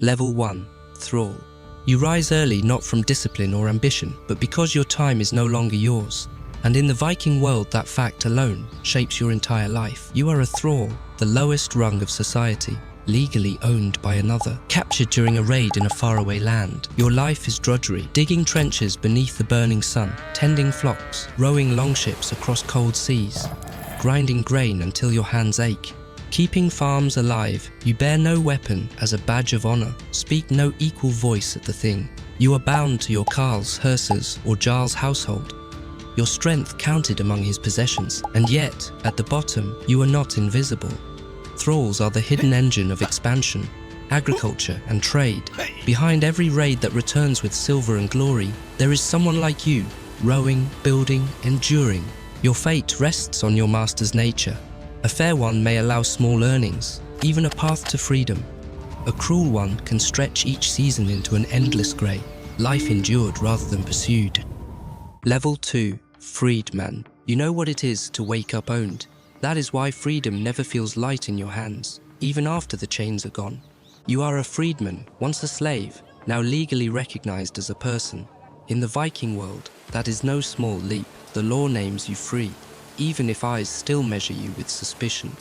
Level 1. Thrall. You rise early not from discipline or ambition, but because your time is no longer yours. And in the Viking world, that fact alone shapes your entire life. You are a thrall, the lowest rung of society, legally owned by another. Captured during a raid in a faraway land, your life is drudgery, digging trenches beneath the burning sun, tending flocks, rowing longships across cold seas, grinding grain until your hands ache. Keeping farms alive, you bear no weapon as a badge of honor, speak no equal voice at the thing. You are bound to your Carl's, hearse's, or Jarl's household. Your strength counted among his possessions, and yet, at the bottom, you are not invisible. Thralls are the hidden engine of expansion, agriculture, and trade. Behind every raid that returns with silver and glory, there is someone like you, rowing, building, enduring. Your fate rests on your master's nature. A fair one may allow small earnings, even a path to freedom. A cruel one can stretch each season into an endless grey, life endured rather than pursued. Level 2. Freedman. You know what it is to wake up owned. That is why freedom never feels light in your hands, even after the chains are gone. You are a freedman, once a slave, now legally recognized as a person. In the Viking world, that is no small leap. The law names you free, even if eyes still measure you with suspicion.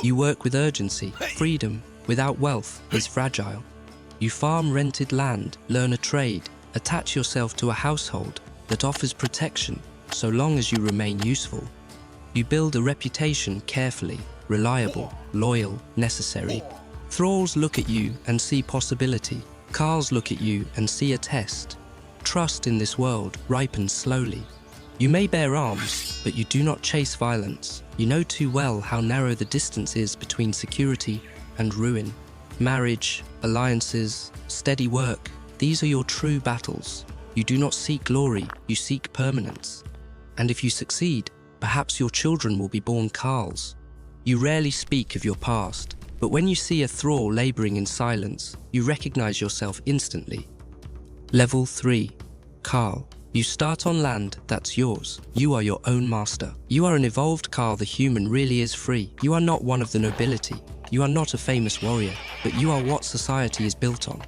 You work with urgency. Freedom, without wealth, is fragile. You farm rented land, learn a trade, attach yourself to a household that offers protection so long as you remain useful. You build a reputation carefully, reliable, loyal, necessary. Thralls look at you and see possibility. Carls look at you and see a test. Trust in this world ripens slowly. You may bear arms, but you do not chase violence. You know too well how narrow the distance is between security and ruin. Marriage, alliances, steady work, these are your true battles. You do not seek glory, you seek permanence. And if you succeed, perhaps your children will be born Carls. You rarely speak of your past, but when you see a thrall laboring in silence, you recognize yourself instantly. Level 3. Carl. You start on land that's yours. You are your own master. You are an evolved Carl. The human really is free. You are not one of the nobility. You are not a famous warrior, but you are what society is built on.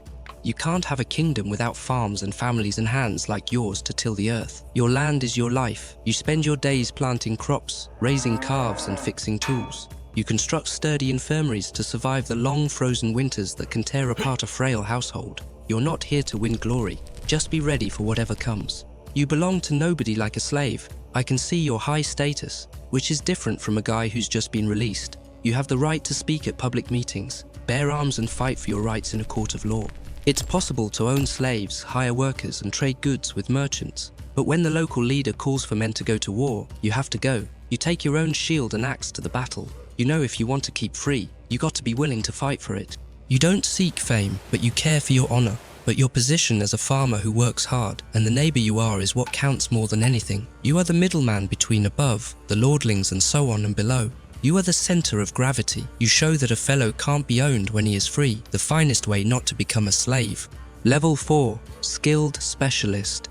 You can't have a kingdom without farms and families and hands like yours to till the earth. Your land is your life. You spend your days planting crops, raising calves and fixing tools. You construct sturdy infirmaries to survive the long frozen winters that can tear apart a frail household. You're not here to win glory. Just be ready for whatever comes. You belong to nobody like a slave. I can see your high status, which is different from a guy who's just been released. You have the right to speak at public meetings, bear arms and fight for your rights in a court of law. It's possible to own slaves, hire workers, and trade goods with merchants. But when the local leader calls for men to go to war, you have to go. You take your own shield and axe to the battle. You know if you want to keep free, you got to be willing to fight for it. You don't seek fame, but you care for your honor. But your position as a farmer who works hard, and the neighbor you are, is what counts more than anything. You are the middleman between above, the lordlings, and so on and below. You are the center of gravity. You show that a fellow can't be owned when he is free, the finest way not to become a slave. Level 4. Skilled Specialist.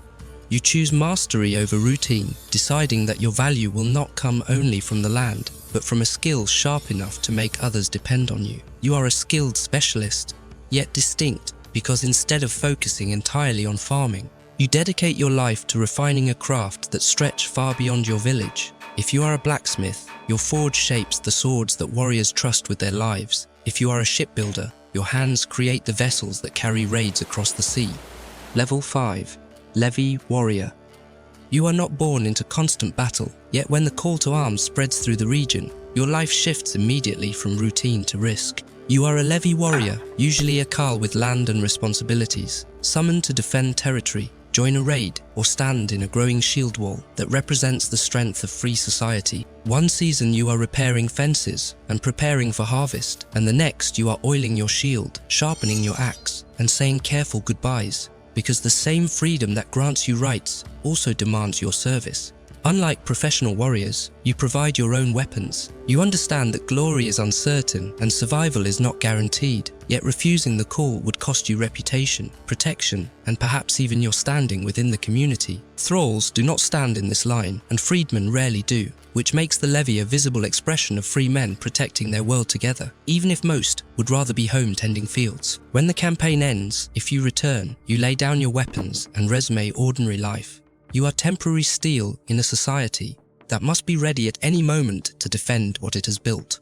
You choose mastery over routine, deciding that your value will not come only from the land, but from a skill sharp enough to make others depend on you. You are a skilled specialist, yet distinct, because instead of focusing entirely on farming, you dedicate your life to refining a craft that stretch far beyond your village. If you are a blacksmith, your forge shapes the swords that warriors trust with their lives. If you are a shipbuilder, your hands create the vessels that carry raids across the sea. Level 5. Levy Warrior. You are not born into constant battle, yet when the call to arms spreads through the region, your life shifts immediately from routine to risk. You are a levy warrior, usually a Carl with land and responsibilities, summoned to defend territory, join a raid, or stand in a growing shield wall that represents the strength of free society. One season you are repairing fences and preparing for harvest, and the next you are oiling your shield, sharpening your axe, and saying careful goodbyes, because the same freedom that grants you rights also demands your service. Unlike professional warriors, you provide your own weapons. You understand that glory is uncertain and survival is not guaranteed, yet refusing the call would cost you reputation, protection, and perhaps even your standing within the community. Thralls do not stand in this line, and freedmen rarely do, which makes the levy a visible expression of free men protecting their world together, even if most would rather be home tending fields. When the campaign ends, if you return, you lay down your weapons and resume ordinary life. You are temporary steel in a society that must be ready at any moment to defend what it has built.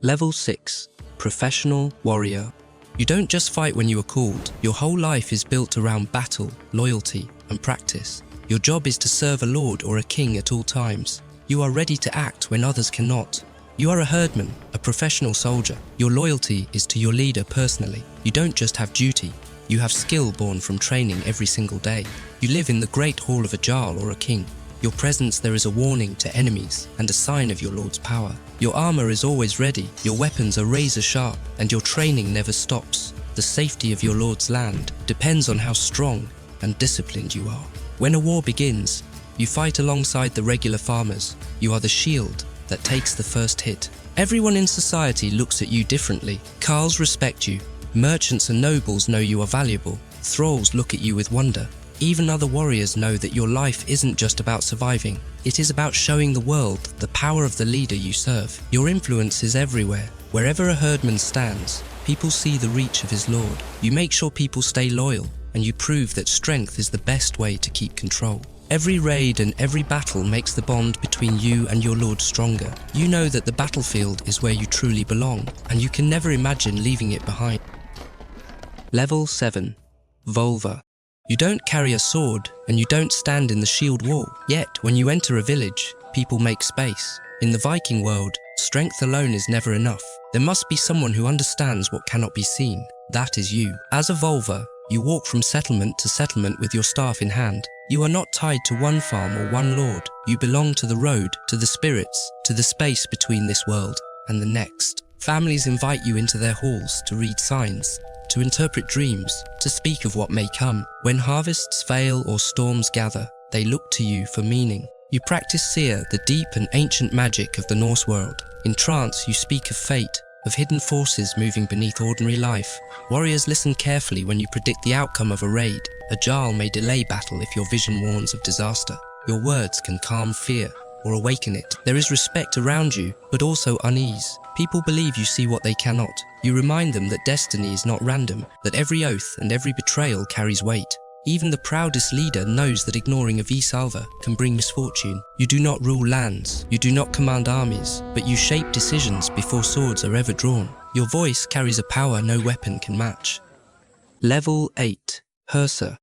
Level 6. Professional Warrior. You don't just fight when you are called. Your whole life is built around battle, loyalty, and practice. Your job is to serve a lord or a king at all times. You are ready to act when others cannot. You are a herdman, a professional soldier. Your loyalty is to your leader personally. You don't just have duty. You have skill born from training every single day. You live in the great hall of a jarl or a king. Your presence there is a warning to enemies and a sign of your lord's power. Your armor is always ready, your weapons are razor sharp, and your training never stops. The safety of your lord's land depends on how strong and disciplined you are. When a war begins, you fight alongside the regular farmers. You are the shield that takes the first hit. Everyone in society looks at you differently. Carls respect you. Merchants and nobles know you are valuable. Thralls look at you with wonder. Even other warriors know that your life isn't just about surviving. It is about showing the world the power of the leader you serve. Your influence is everywhere. Wherever a herdman stands, people see the reach of his lord. You make sure people stay loyal, and you prove that strength is the best way to keep control. Every raid and every battle makes the bond between you and your lord stronger. You know that the battlefield is where you truly belong, and you can never imagine leaving it behind. Level 7. Volva. You don't carry a sword, and you don't stand in the shield wall. Yet, when you enter a village, people make space. In the Viking world, strength alone is never enough. There must be someone who understands what cannot be seen. That is you. As a Volva, you walk from settlement to settlement with your staff in hand. You are not tied to one farm or one lord. You belong to the road, to the spirits, to the space between this world and the next. Families invite you into their halls to read signs, to interpret dreams, to speak of what may come. When harvests fail or storms gather, they look to you for meaning. You practice Seer, the deep and ancient magic of the Norse world. In trance, you speak of fate, of hidden forces moving beneath ordinary life. Warriors listen carefully when you predict the outcome of a raid. A jarl may delay battle if your vision warns of disaster. Your words can calm fear or awaken it. There is respect around you, but also unease. People believe you see what they cannot. You remind them that destiny is not random, that every oath and every betrayal carries weight. Even the proudest leader knows that ignoring a Visalva can bring misfortune. You do not rule lands, you do not command armies, but you shape decisions before swords are ever drawn. Your voice carries a power no weapon can match. Level 8. Hersa.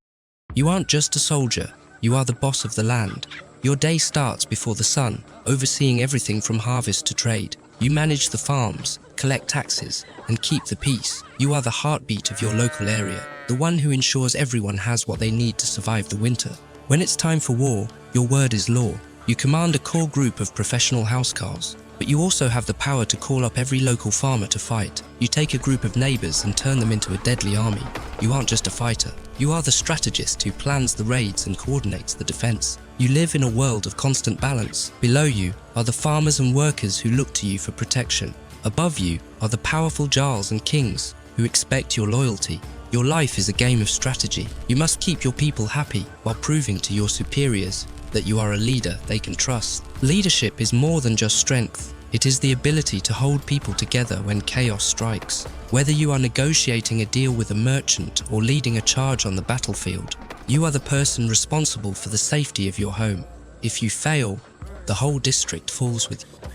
You aren't just a soldier, you are the boss of the land. Your day starts before the sun, overseeing everything from harvest to trade. You manage the farms, collect taxes, and keep the peace. You are the heartbeat of your local area, the one who ensures everyone has what they need to survive the winter. When it's time for war, your word is law. You command a core group of professional housecarls, but you also have the power to call up every local farmer to fight. You take a group of neighbors and turn them into a deadly army. You aren't just a fighter. You are the strategist who plans the raids and coordinates the defense. You live in a world of constant balance. Below you are the farmers and workers who look to you for protection. Above you are the powerful jarls and kings who expect your loyalty. Your life is a game of strategy. You must keep your people happy while proving to your superiors that you are a leader they can trust. Leadership is more than just strength. It is the ability to hold people together when chaos strikes. Whether you are negotiating a deal with a merchant or leading a charge on the battlefield, you are the person responsible for the safety of your home. If you fail, the whole district falls with you.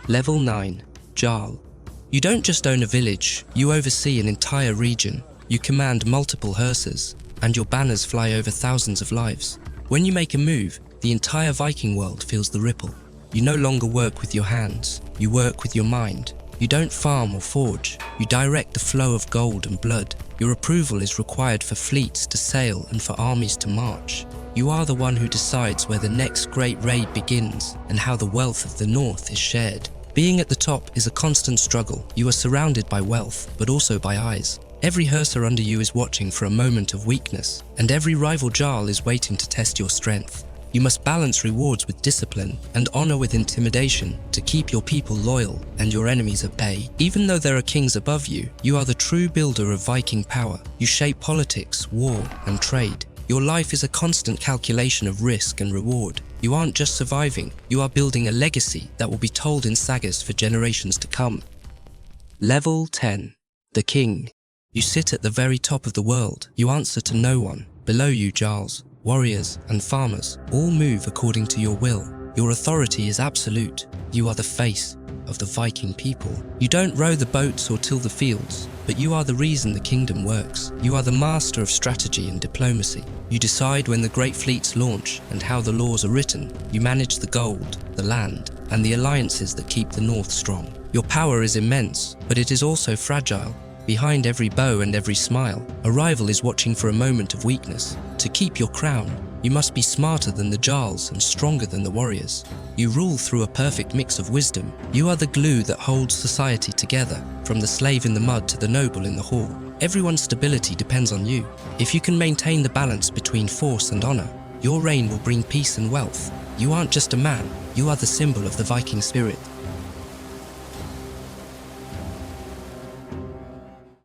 Level 9. Jarl. You don't just own a village, you oversee an entire region. You command multiple hersas, and your banners fly over thousands of lives. When you make a move, the entire Viking world feels the ripple. You no longer work with your hands, you work with your mind. You don't farm or forge, you direct the flow of gold and blood. Your approval is required for fleets to sail and for armies to march. You are the one who decides where the next great raid begins and how the wealth of the north is shared. Being at the top is a constant struggle. You are surrounded by wealth, but also by eyes. Every hersa under you is watching for a moment of weakness, and every rival jarl is waiting to test your strength. You must balance rewards with discipline and honor with intimidation to keep your people loyal and your enemies at bay. Even though there are kings above you, you are the true builder of Viking power. You shape politics, war, and trade. Your life is a constant calculation of risk and reward. You aren't just surviving, you are building a legacy that will be told in sagas for generations to come. Level 10. The King. You sit at the very top of the world. You answer to no one. Below you, jarls, warriors, and farmers all move according to your will. Your authority is absolute. You are the face of the Viking people. You don't row the boats or till the fields, but you are the reason the kingdom works. You are the master of strategy and diplomacy. You decide when the great fleets launch and how the laws are written. You manage the gold, the land, and the alliances that keep the North strong. Your power is immense, but it is also fragile. Behind every bow and every smile, a rival is watching for a moment of weakness. To keep your crown, you must be smarter than the jarls and stronger than the warriors. You rule through a perfect mix of wisdom. You are the glue that holds society together, from the slave in the mud to the noble in the hall. Everyone's stability depends on you. If you can maintain the balance between force and honor, your reign will bring peace and wealth. You aren't just a man, you are the symbol of the Viking spirit.